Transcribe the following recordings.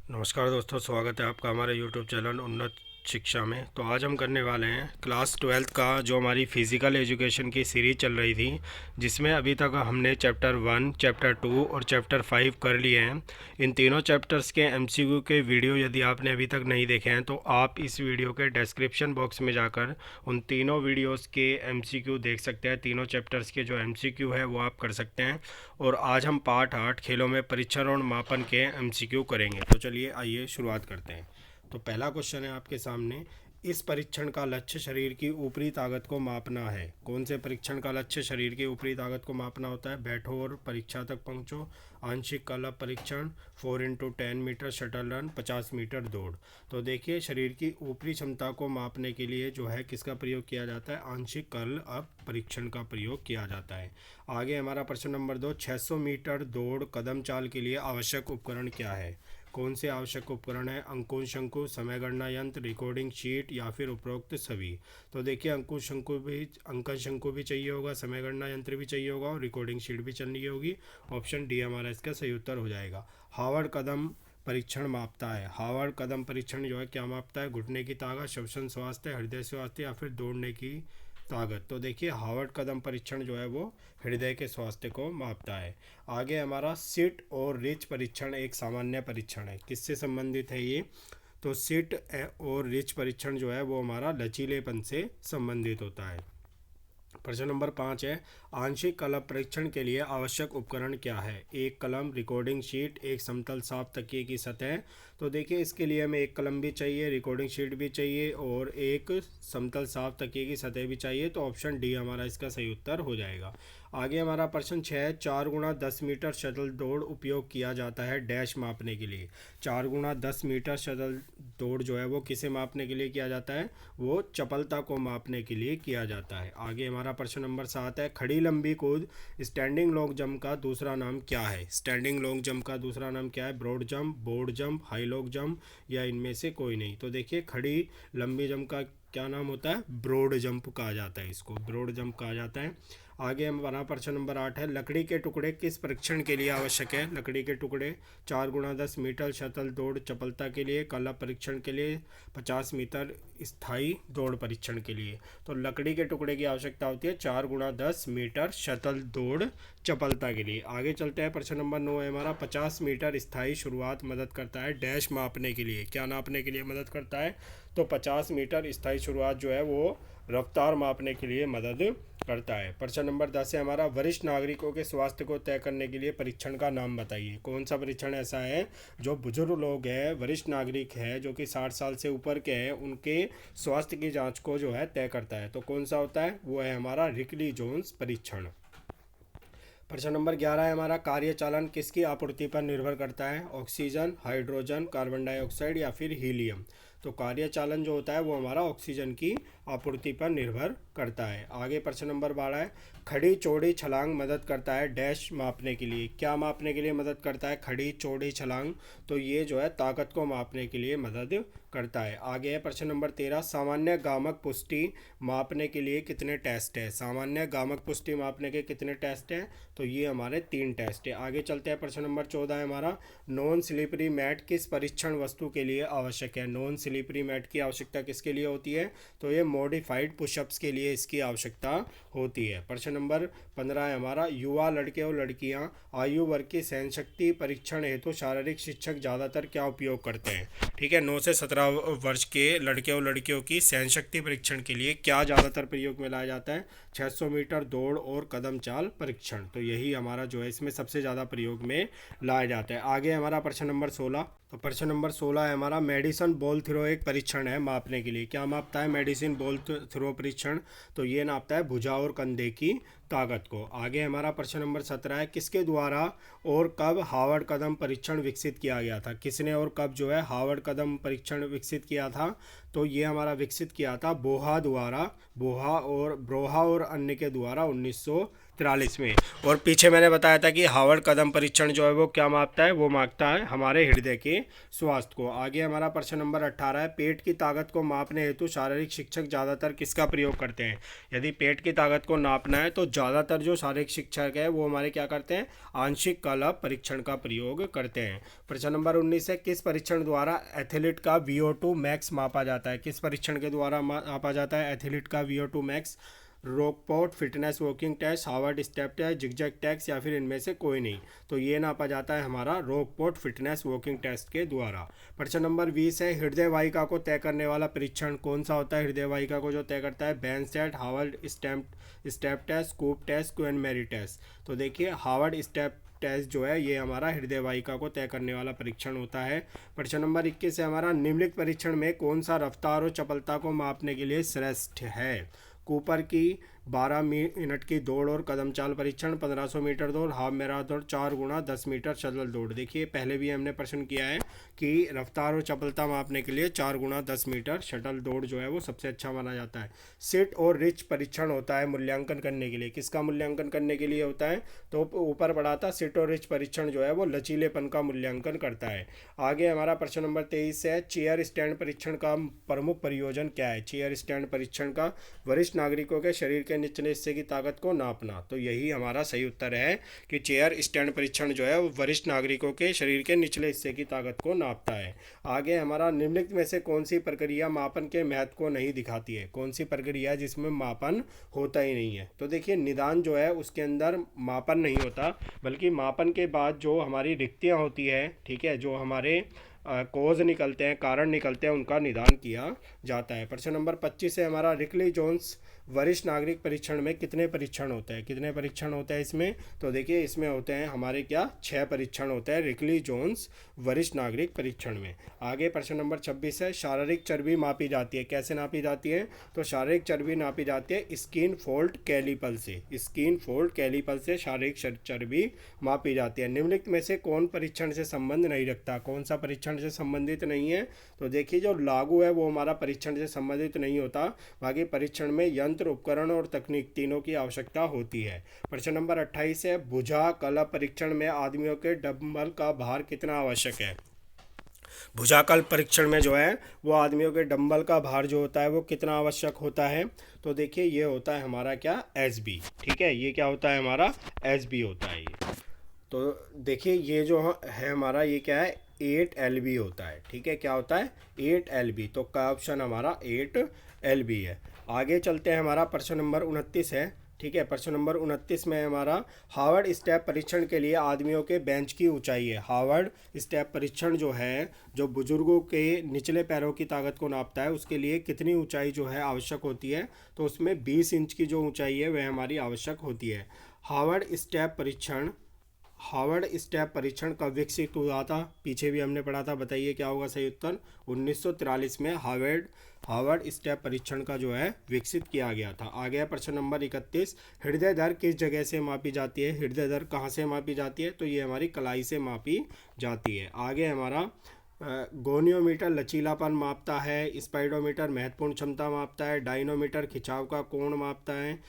नमस्कार दोस्तों, स्वागत है आपका हमारे यूट्यूब चैनल उन्नत शिक्षा में। तो आज हम करने वाले हैं क्लास 12th का जो हमारी फ़िज़िकल एजुकेशन की सीरीज़ चल रही थी, जिसमें अभी तक हमने चैप्टर 1, चैप्टर 2 और चैप्टर 5 कर लिए हैं। इन तीनों चैप्टर्स के एमसीक्यू के वीडियो यदि आपने अभी तक नहीं देखे हैं तो आप इस वीडियो के डिस्क्रिप्शन बॉक्स में जाकर उन तीनों वीडियोस के एमसीक्यू देख सकते हैं। तीनों चैप्टर्स के जो एमसीक्यू है वो आप कर सकते हैं। और आज हम पार्ट 8 खेलों में परीक्षण और मापन के एमसीक्यू करेंगे। तो चलिए आइए शुरुआत करते हैं। तो पहला क्वेश्चन है आपके सामने, इस परीक्षण का लक्ष्य शरीर की ऊपरी ताकत को मापना है। कौन से परीक्षण का लक्ष्य शरीर की ऊपरी ताकत को मापना होता है? बैठो और परीक्षा तक पहुंचो, आंशिक कलप परीक्षण, 4x10 metre shuttle run, 50 metre दौड़। तो देखिए, शरीर की ऊपरी क्षमता को मापने के लिए जो है किसका प्रयोग किया जाता है? आंशिक कलप परीक्षण का प्रयोग किया जाता है। आगे हमारा प्रश्न नंबर 2, 600 मीटर दौड़ कदम चाल के लिए आवश्यक उपकरण क्या है? कौन से आवश्यक उपकरण है? अंकुश शंकु, समय गणना यंत्र, रिकॉर्डिंग शीट या फिर उपरोक्त सभी। तो देखिए, अंकन शंकु भी चाहिए होगा, समय गणना यंत्र भी चाहिए होगा और रिकॉर्डिंग शीट भी चाहिए होगी। ऑप्शन डी हमारा इसका सही उत्तर हो जाएगा। हार्वर्ड कदम परीक्षण मापता है। हार्वर्ड कदम परीक्षण जो है क्या मापता है? घुटने की ताकत, श्वसन स्वास्थ्य, हृदय स्वास्थ्य या फिर दौड़ने की ताकत। तो देखिए, हार्वर्ड कदम परीक्षण जो है वो हृदय के स्वास्थ्य को मापता है। आगे हमारा सिट और रिच परीक्षण एक सामान्य परीक्षण है। किससे संबंधित है ये? तो सिट और रिच परीक्षण जो है वो हमारा लचीलेपन से संबंधित होता है। प्रश्न नंबर 5 है, आंशिक कलम परीक्षण के लिए आवश्यक उपकरण क्या है? एक कलम, रिकॉर्डिंग शीट, एक समतल साफ तकिए की सतह। तो देखिए, इसके लिए हमें एक कलम भी चाहिए, रिकॉर्डिंग शीट भी चाहिए और एक समतल साफ तकिए की सतह भी चाहिए। तो ऑप्शन डी हमारा इसका सही उत्तर हो जाएगा। आगे हमारा प्रश्न 6, 4x10 मीटर शटल दौड़ उपयोग किया जाता है डैश मापने के लिए। 4x10 मीटर शटल दौड़ जो है वो किसे मापने के लिए किया जाता है? वो चपलता को मापने के लिए किया जाता है। आगे हमारा प्रश्न नंबर 7 है, खड़ी लंबी कूद स्टैंडिंग लॉन्ग जंप का दूसरा नाम क्या है? स्टैंडिंग लॉन्ग जंप का दूसरा नाम क्या है? Broad jump, board jump, high long jump या इनमें से कोई नहीं। तो देखिए, खड़ी लंबी जंप का क्या नाम होता है? ब्रॉड जंप कहा जाता है, इसको ब्रॉड जंप कहा जाता है। आगे हमारा प्रश्न नंबर 8 है, लकड़ी के टुकड़े किस परीक्षण के लिए आवश्यक है? लकड़ी के टुकड़े 4x10 मीटर शटल दौड़ चपलता के लिए, कला परीक्षण के लिए, 50 मीटर स्थायी दौड़ परीक्षण के लिए। तो लकड़ी के टुकड़े की आवश्यकता होती है 4x10 मीटर शटल दौड़ चपलता के लिए। आगे चलते हैं, प्रश्न नंबर 9 है हमारा, 50 मीटर स्थायी शुरुआत मदद करता है डैश मापने के लिए। क्या नापने के लिए मदद करता है? तो 50 मीटर स्थायी शुरुआत जो है वो रफ्तार मापने के लिए मदद करता है। प्रश्न नंबर 10 है हमारा, वरिष्ठ नागरिकों के स्वास्थ्य को तय करने के लिए परीक्षण का नाम बताइए। कौन सा परीक्षण ऐसा है जो बुजुर्ग लोग हैं, वरिष्ठ नागरिक है जो कि 60 साल से ऊपर के हैं, उनके स्वास्थ्य की जांच को जो है तय करता है? तो कौन सा होता है? वो है हमारा रिकली जोन्स परीक्षण। प्रश्न नंबर 11 है हमारा, कार्यचालन किसकी आपूर्ति पर निर्भर करता है? ऑक्सीजन, हाइड्रोजन, कार्बन डाइऑक्साइड या फिर हीलियम। तो कार्यचालन जो होता है वो हमारा ऑक्सीजन की आपूर्ति पर निर्भर करता है। आगे प्रश्न नंबर 12 है, खड़ी चौड़ी छलांग मदद करता है डैश मापने के लिए। क्या मापने के लिए मदद करता है खड़ी चौड़ी छलांग? तो ये जो है ताकत को मापने के लिए मदद करता है। आगे है प्रश्न नंबर 13, सामान्य गामक पुष्टि मापने के लिए कितने टेस्ट है? सामान्य गामक पुष्टि मापने के कितने टेस्ट हैं? तो ये हमारे 3 टेस्ट है। आगे चलते हैं, प्रश्न नंबर 14 है हमारा, नॉन स्लिपरी मैट किस परीक्षण वस्तु के लिए आवश्यक है? नॉन स्लिपरी मैट की आवश्यकता किसके लिए होती है? तो ये मॉडिफाइड पुशअप्स के लिए इसकी आवश्यकता होती है। प्रश्न नंबर 15 है हमारा, युवा लड़के और लड़कियां आयु वर्ग की सहन शक्ति परीक्षण हेतु शारीरिक शिक्षक ज़्यादातर क्या उपयोग करते हैं? ठीक है, 9 से 17 वर्ष के लड़के और लड़कियों की सहन शक्ति परीक्षण के लिए क्या ज़्यादातर प्रयोग में लाया जाता है? 600 मीटर दौड़ और कदम चाल परीक्षण। तो यही हमारा जो है इसमें सबसे ज़्यादा प्रयोग में लाया जाता है। आगे हमारा प्रश्न नंबर 16, तो प्रश्न नंबर 16 है हमारा, मेडिसिन बॉल थ्रो एक परीक्षण है मापने के लिए। क्या मापता है मेडिसिन बॉल थ्रो परीक्षण? तो ये नापता है भुजा और कंधे की ताकत को। आगे हमारा प्रश्न नंबर 17 है, किसके द्वारा और कब हार्वर्ड कदम परीक्षण विकसित किया गया था? किसने और कब जो है हार्वर्ड कदम परीक्षण विकसित किया था? तो ये हमारा विकसित किया था बोहा द्वारा, ब्रोहा और अन्य के द्वारा 19 1943 में। और पीछे मैंने बताया था कि हार्वर्ड कदम परीक्षण जो है वो क्या मापता है, वो मापता है हमारे हृदय के स्वास्थ्य को। आगे हमारा प्रश्न नंबर 18 है, पेट की ताकत को मापने हेतु शारीरिक शिक्षक ज़्यादातर किसका प्रयोग करते हैं। यदि पेट की ताकत को नापना है तो ज़्यादातर जो शारीरिक शिक्षक है वो हमारे क्या करते हैं, आंशिक कलप परीक्षण का प्रयोग करते हैं। प्रश्न नंबर 19 है, किस परीक्षण द्वारा एथलीट का VO2 मैक्स मापा जाता है। किस परीक्षण के द्वारा मापा जाता है एथलीट का VO2 max. Rockport fitness walking test, Harvard step test, zigzag test या फिर इनमें से कोई नहीं। तो ये नापा जाता है हमारा रॉकपोर्ट फिटनेस वॉकिंग टेस्ट के द्वारा। प्रश्न नंबर 20 है, हृदय वाहिका को तय करने वाला परीक्षण कौन सा होता है। हृदय वाहिका को जो तय करता है, बैंसेट, हार्वर्ड स्टेप टेस्ट, कूप टेस्ट, क्वेन मैरी टेस्ट। तो देखिए हार्वर्ड स्टेप टेस्ट जो है ये हमारा हृदय वाहिका को तय करने वाला परीक्षण होता है। प्रश्न नंबर 21 है हमारा, निम्नलिखित परीक्षण में कौन सा रफ्तार और चपलता को मापने के लिए श्रेष्ठ है। कूपर की 12 मिनट की दौड़ और कदम चाल परीक्षण, 1500 मीटर दौड़, हाफ मैराथन, 4 गुना 10 मीटर शटल दौड़। देखिए पहले भी हमने प्रश्न किया है कि रफ्तार और चपलता मापने के लिए 4 गुना 10 मीटर शटल दौड़ जो है वो सबसे अच्छा माना जाता है। सिट और रिच परीक्षण होता है मूल्यांकन करने के लिए। किसका मूल्यांकन करने के लिए होता है, तो ऊपर पढ़ा था सिट और रिच परीक्षण जो है वो लचीलेपन का मूल्यांकन करता है। आगे हमारा प्रश्न नंबर 23 है, चेयर स्टैंड परीक्षण का प्रमुख प्रयोजन क्या है। चेयर स्टैंड परीक्षण का वरिष्ठ नागरिकों के शरीर के निचले हिस्से की ताकत को नापना। तो यही हमारा सही उत्तर है कि चेयर स्टैंड परीक्षण जो है वो वरिष्ठ नागरिकों के शरीर के निचले हिस्से की ताकत को नापता है। आगे हमारा, निम्नलिखित में से कौन सी प्रक्रिया मापन के महत्व को नहीं दिखाती है। कौन सी प्रक्रिया जिसमें मापन होता ही नहीं है। तो देखिए निदान जो है उसके अंदर मापन नहीं होता, बल्कि मापन के बाद जो हमारी रिक्तियाँ होती है, ठीक है, जो हमारे कोज निकलते हैं, कारण निकलते हैं, उनका निदान किया जाता है। प्रश्न नंबर 25 है हमारा, रिकली जोन्स वरिष्ठ नागरिक परीक्षण में कितने परीक्षण होते हैं। कितने परीक्षण होते हैं इसमें, तो देखिए इसमें होते हैं हमारे क्या 6 परीक्षण होते हैं रिकली जोन्स वरिष्ठ नागरिक परीक्षण में। आगे प्रश्न नंबर 26 है, शारीरिक चर्बी मापी जाती है। कैसे नापी जाती है, तो शारीरिक चर्बी नापी जाती है स्किन फोल्ड कैलिपर से। स्किन फोल्ड कैलिपर से शारीरिक चर्बी मापी जाती है। निम्नलिखित में से कौन परीक्षण से संबंध नहीं रखता। कौन सा परीक्षण से संबंधित नहीं है, तो देखिए जो लागू है वो हमारा परीक्षण से संबंधित नहीं होता। बाकी परीक्षण में यंत्र, उपकरण और तकनीक तीनों की आवश्यकता होती है। प्रश्न नंबर 28 है, भुजा कलप परीक्षण में आदमियों के डंबल का भार कितना आवश्यक है। भुजाकल्प परीक्षण में जो है वो आदमियों के डंबल का भार जो होता है वो कितना आवश्यक होता है, तो देखिए ये होता है हमारा क्या SB। ठीक है, ये क्या होता है हमारा SB होता है ये। तो देखिए ये जो है हमारा ये क्या है 8 LB होता है। ठीक है, क्या होता है 8 LB। तो का ऑप्शन हमारा 8 LB है। आगे चलते हैं, हमारा प्रश्न नंबर 29 है। ठीक है, प्रश्न नंबर 29 में हमारा, हार्वर्ड स्टेप परीक्षण के लिए आदमियों के बेंच की ऊंचाई है। हार्वर्ड स्टेप परीक्षण जो है, जो बुजुर्गों के निचले पैरों की ताकत को नापता है, उसके लिए कितनी ऊंचाई जो है आवश्यक होती है, तो उसमें 20 इंच की जो ऊंचाई है वह हमारी आवश्यक होती है। हार्वर्ड स्टेप परीक्षण कब विकसित हुआ था, पीछे भी हमने पढ़ा था, बताइए क्या होगा सही उत्तर। 1943 में हार्वर्ड स्टेप परीक्षण का जो है विकसित किया गया था। आ गया प्रश्न नंबर 31, हृदय दर किस जगह से मापी जाती है। हृदय दर कहाँ से मापी जाती है, तो ये हमारी कलाई से मापी जाती है। आगे हमारा, गोनियोमीटर लचीलापन मापता है, स्पाइडोमीटर महत्वपूर्ण क्षमता मापता है, डायनोमीटर खिंचाव का कोण मापता है,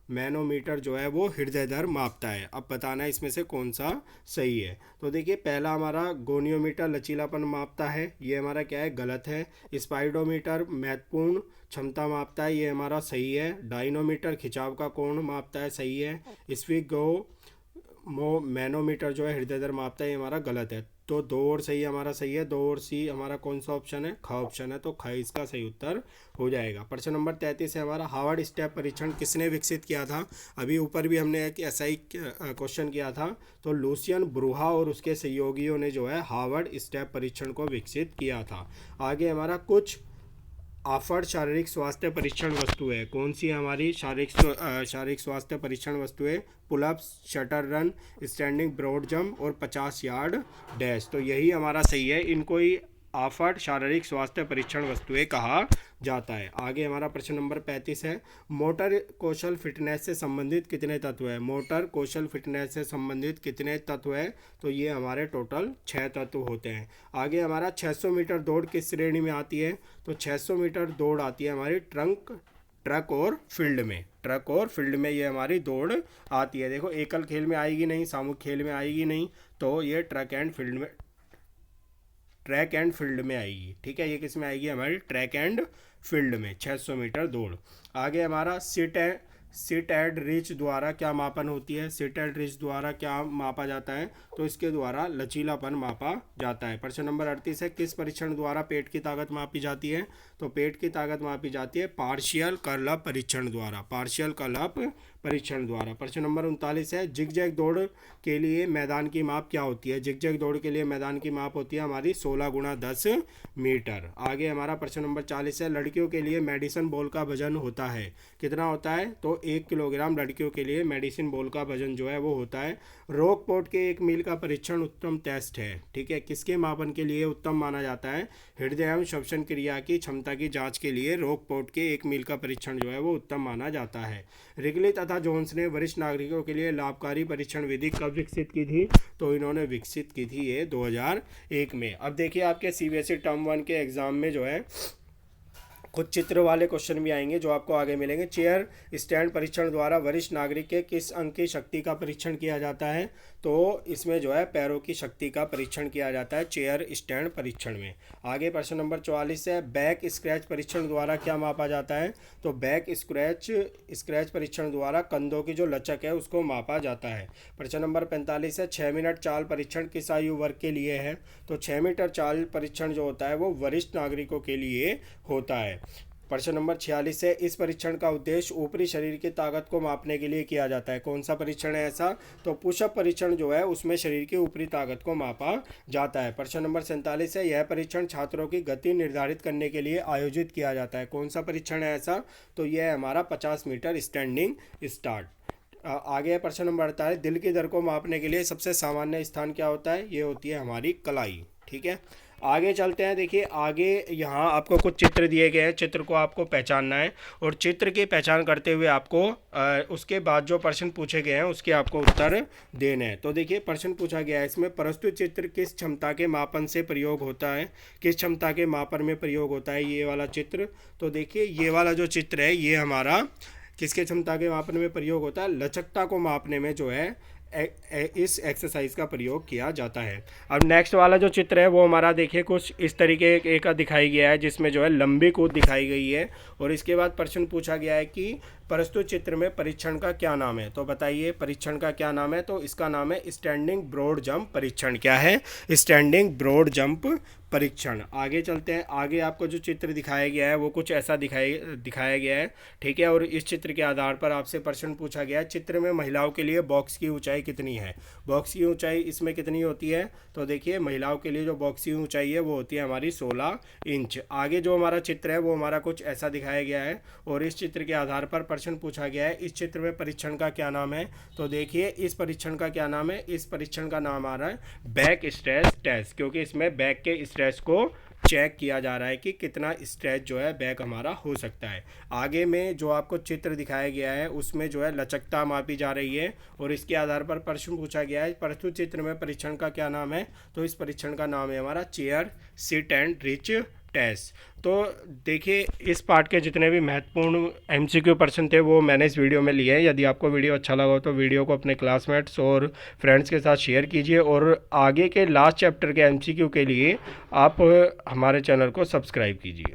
मैनोमीटर जो है वो हृदय दर मापता है। अब बताना है इसमें से कौन सा सही है। तो देखिए पहला हमारा गोनियोमीटर लचीलापन मापता है, ये हमारा क्या है, गलत है। स्पाइडोमीटर महत्वपूर्ण क्षमता मापता है, ये हमारा सही है। डायनोमीटर खिंचाव का कोण मापता है, सही है। मैनोमीटर जो है हृदय दर मापता है, ये हमारा गलत है। तो 2 और सही हमारा सही है। 2 और सी हमारा कौन सा ऑप्शन है, ख ऑप्शन है। तो ख इसका सही उत्तर हो जाएगा। प्रश्न नंबर 33 है हमारा, हार्वर्ड स्टेप परीक्षण किसने विकसित किया था। अभी ऊपर भी हमने एक ऐसा ही क्वेश्चन किया था। तो लूसियन ब्रूहा और उसके सहयोगियों ने जो है हार्वर्ड स्टेप परीक्षण को विकसित किया था। आगे हमारा, कुछ ऑफर्ड शारीरिक स्वास्थ्य परीक्षण वस्तुएं कौन सी हमारी शारीरिक स्वास्थ्य परीक्षण वस्तुएं, pullups, shuttle run, standing broad jump और 50 यार्ड डैश। तो यही हमारा सही है, इनको ही ऑफर्ड शारीरिक स्वास्थ्य परीक्षण वस्तुएं कहा जाता है। आगे हमारा प्रश्न नंबर 35 है, मोटर कौशल फिटनेस से संबंधित कितने तत्व है। मोटर कौशल फिटनेस से संबंधित कितने तत्व है, तो ये हमारे टोटल 6 तत्व होते हैं। आगे हमारा 600 मीटर दौड़ किस श्रेणी में आती है, तो 600 मीटर दौड़ आती है हमारी ट्रंक ट्रक और फील्ड में, ट्रक और फील्ड में ये हमारी दौड़ आती है। देखो एकल खेल में आएगी नहीं, सामूहिक खेल में आएगी नहीं, तो ये ट्रैक एंड फील्ड में आएगी। ठीक है, ये किस में आएगी हमारी ट्रैक एंड फील्ड में 600 मीटर दौड़। आगे हमारा सिट एंड रिच द्वारा क्या मापन होती है, सिट एंड रिच द्वारा क्या मापा जाता है, तो इसके द्वारा लचीलापन मापा जाता है। प्रश्न नंबर 38 है, किस परीक्षण द्वारा पेट की ताकत मापी जाती है, तो पेट की ताकत मापी जाती है पार्शियल कर्ल-अप परीक्षण द्वारा, पार्शियल कर्ल-अप परीक्षण द्वारा। प्रश्न नंबर 39 है, जिग-जैग दौड़ के लिए मैदान की माप क्या होती है, जिग-जैग दौड़ के लिए मैदान की माप होती है हमारी 16x10 मीटर। आगे हमारा प्रश्न नंबर 40 है, लड़कियों के लिए मेडिसिन बॉल का वजन होता है, कितना होता है, तो 1 किलोग्राम लड़कियों के लिए मेडिसिन बॉल का वजन जो है वो होता है। रॉकपोर्ट के 1 मील का परीक्षण उत्तम टेस्ट है। ठीक है, किसके मापन के लिए उत्तम माना जाता है, हृदय एवं श्वसन क्रिया की क्षमता की जांच के लिए रॉकपोर्ट के 1 मील का परीक्षण जो है वो उत्तम माना जाता है। रिगली तथा जोन्स ने वरिष्ठ नागरिकों के लिए लाभकारी परीक्षण विधि कब विकसित की थी, तो इन्होंने विकसित की थी ये 2001 में। अब देखिए आपके CBSE टर्म 1 के एग्जाम में जो है कुछ चित्र वाले क्वेश्चन भी आएंगे जो आपको आगे मिलेंगे। चेयर स्टैंड परीक्षण द्वारा वरिष्ठ नागरिक के किस अंग की शक्ति का परीक्षण किया जाता है, तो इसमें जो है पैरों की शक्ति का परीक्षण किया जाता है चेयर स्टैंड परीक्षण में। आगे प्रश्न नंबर 44 है, बैक स्क्रैच परीक्षण द्वारा क्या मापा जाता है, तो बैक स्क्रैच परीक्षण द्वारा कंधों की जो लचक है उसको मापा जाता है। प्रश्न नंबर 45 है, 6 मिनट चाल परीक्षण किस आयु वर्ग के लिए है, तो 6 मीटर चाल परीक्षण जो होता है वो वरिष्ठ नागरिकों के लिए होता है। प्रश्न नंबर 46 है, इस परीक्षण का उद्देश्य ऊपरी शरीर की ताकत को मापने के लिए किया जाता है, कौन सा परीक्षण है ऐसा, तो पुशअप परीक्षण जो है उसमें शरीर की ऊपरी ताकत को मापा जाता है। प्रश्न नंबर 47 है, यह परीक्षण छात्रों की गति निर्धारित करने के लिए आयोजित किया जाता है, कौन सा परीक्षण है ऐसा, तो यह है हमारा 50 मीटर स्टैंडिंग स्टार्ट। आगे है प्रश्न नंबर 48, दिल की दर को मापने के लिए सबसे सामान्य स्थान क्या होता है, ये होती है हमारी कलाई। ठीक है, आगे चलते हैं। देखिए आगे यहाँ आपको कुछ चित्र दिए गए हैं, चित्र को आपको पहचानना है और चित्र की पहचान करते हुए आपको उसके बाद जो प्रश्न पूछे गए हैं उसके आपको उत्तर देने हैं। तो देखिए प्रश्न पूछा गया है इसमें, प्रस्तुत चित्र किस क्षमता के मापन से प्रयोग होता है, किस क्षमता के मापन में प्रयोग होता है ये वाला चित्र। तो देखिए ये वाला जो चित्र है ये हमारा किसके क्षमता के मापन में प्रयोग होता है, लचकता को मापने में जो है इस एक्सरसाइज का प्रयोग किया जाता है। अब नेक्स्ट वाला जो चित्र है वो हमारा देखिए कुछ इस तरीके का दिखाई गया है जिसमें जो है लंबी कूद दिखाई गई है और इसके बाद प्रश्न पूछा गया है कि प्रस्तुत चित्र में परीक्षण का क्या नाम है, तो बताइए परीक्षण का क्या नाम है, तो इसका नाम है स्टैंडिंग ब्रॉड जंप परीक्षण। क्या है, स्टैंडिंग ब्रॉड जंप परीक्षण। आगे चलते हैं, आगे आपको जो चित्र दिखाया गया है वो कुछ ऐसा दिखाया गया है। ठीक है, और इस चित्र के आधार पर आपसे प्रश्न पूछा गया है, चित्र में महिलाओं के लिए बॉक्स की ऊंचाई कितनी है, बॉक्स की ऊंचाई इसमें कितनी होती है, तो देखिए महिलाओं के लिए जो बॉक्स की ऊंचाई है वो होती है हमारी 16 इंच। आगे जो हमारा चित्र है वो हमारा कुछ ऐसा दिखाया गया है और इस चित्र के आधार पर प्रश्न पूछा गया है, इस चित्र में परीक्षण का क्या नाम है, तो देखिए इस परीक्षण का क्या नाम है, इस परीक्षण का नाम आ रहा है बैक स्ट्रेच टेस्ट, क्योंकि इसमें बैक के स्ट्रेच को चेक किया जा रहा है कि कितना स्ट्रेच जो है बैक हमारा हो सकता है। आगे में जो आपको चित्र दिखाया गया है उसमें जो है लचकता मापी जा रही है और इसके आधार पर प्रश्न पूछा गया है, प्रस्तुत चित्र में परीक्षण का क्या नाम है, तो इस परीक्षण का नाम है हमारा chair sit and reach test. तो देखिए इस पार्ट के जितने भी महत्वपूर्ण MCQ प्रश्न थे वो मैंने इस वीडियो में लिए हैं। यदि आपको वीडियो अच्छा लगा हो तो वीडियो को अपने क्लासमेट्स और फ्रेंड्स के साथ शेयर कीजिए और आगे के लास्ट चैप्टर के MCQ के लिए आप हमारे चैनल को सब्सक्राइब कीजिए।